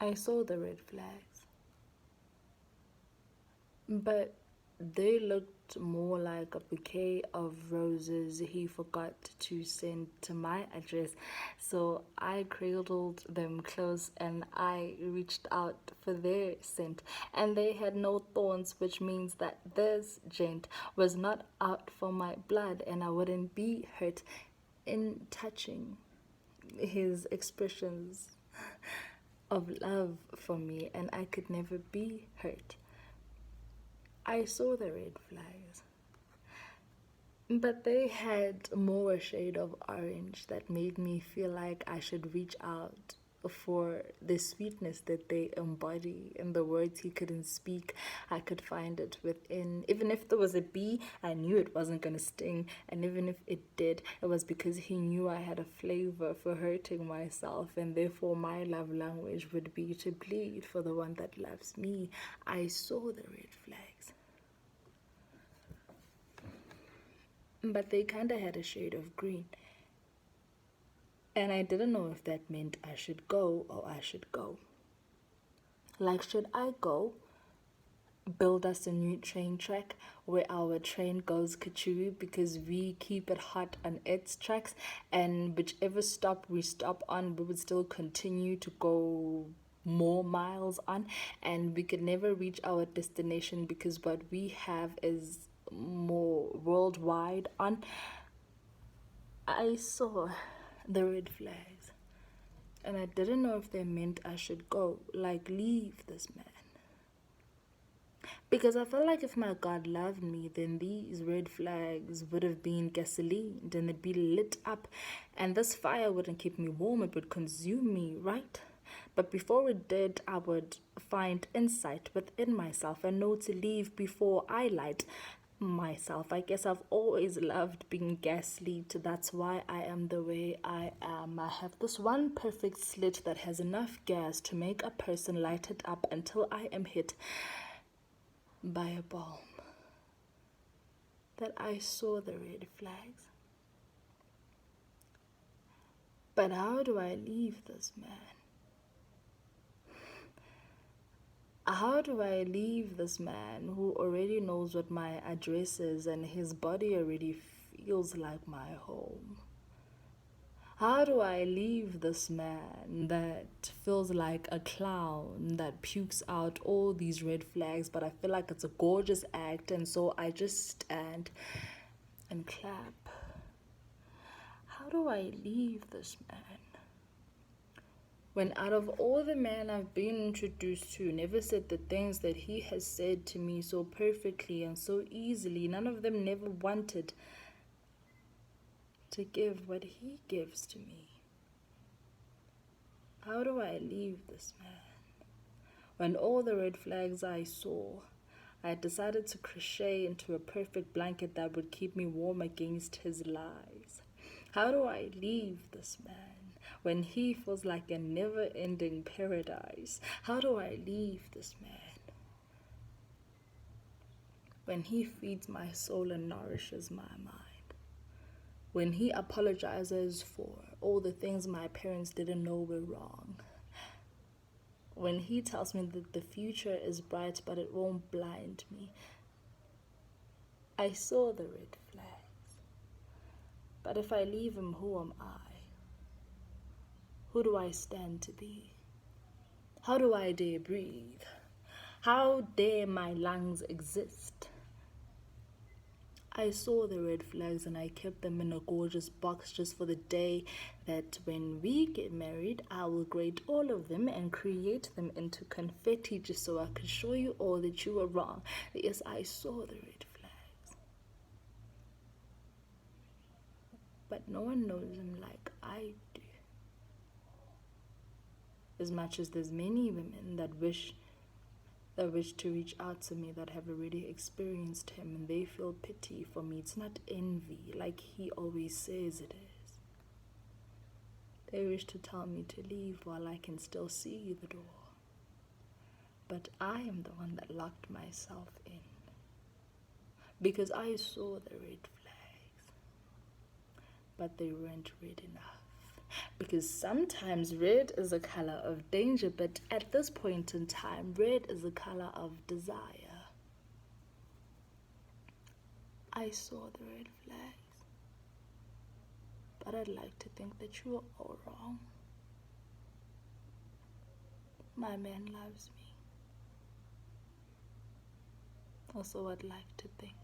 I saw the red flags, but they looked more like a bouquet of roses he forgot to send to my address. So I cradled them close and I reached out for their scent. And they had no thorns, which means that this gent was not out for my blood and I wouldn't be hurt in touching his expressions of love for me, and I could never be hurt. I saw the red flags, but they had more a shade of orange that made me feel like I should reach out for the sweetness that they embody in the words he couldn't speak. I could find it within. Even if there was a bee, I knew it wasn't going to sting. And even if it did, it was because he knew I had a flavor for hurting myself. And therefore, my love language would be to bleed for the one that loves me. I saw the red flags. But they kind of had a shade of green. And I didn't know if that meant I should go or I should go. Like, should I go, build us a new train track where our train goes kachoo because we keep it hot on its tracks, and whichever stop we stop on, we would still continue to go more miles on, and we could never reach our destination because what we have is more worldwide on. I saw the red flags and I didn't know if they meant I should go, like leave this man. Because I felt like if my God loved me, then these red flags would have been gasoline and it'd be lit up, and this fire wouldn't keep me warm, it would consume me, right? But before it did, I would find insight within myself and know to leave before I light myself. I guess I've always loved being gaslit. That's why I am the way I am. I have this one perfect slit that has enough gas to make a person light it up until I am hit by a bomb. That I saw the red flags. But how do I leave this man? How do I leave this man who already knows what my address is and his body already feels like my home? How do I leave this man that feels like a clown that pukes out all these red flags, but I feel like it's a gorgeous act, and so I just stand and clap? How do I leave this man? When out of all the men I've been introduced to never said the things that he has said to me so perfectly and so easily, none of them never wanted to give what he gives to me. How do I leave this man? When all the red flags I saw, I decided to crochet into a perfect blanket that would keep me warm against his lies. How do I leave this man when he feels like a never-ending paradise? How do I leave this man when he feeds my soul and nourishes my mind? When he apologizes for all the things my parents didn't know were wrong? When he tells me that the future is bright but it won't blind me? I saw the red flags. But if I leave him, who am I? Who do I stand to be? How do I dare breathe? How dare my lungs exist? I saw the red flags and I kept them in a gorgeous box just for the day that when we get married, I will grade all of them and create them into confetti just so I could show you all that you were wrong. Yes, I saw the red flags. But no one knows him like I do. As much as there's many women that wish to reach out to me that have already experienced him and they feel pity for me. It's not envy like he always says it is. They wish to tell me to leave while I can still see the door. But I am the one that locked myself in because I saw the red flags, but they weren't red enough. Because sometimes red is a color of danger, but at this point in time, red is a color of desire. I saw the red flags, but I'd like to think that you are all wrong. My man loves me. Also, I'd like to think.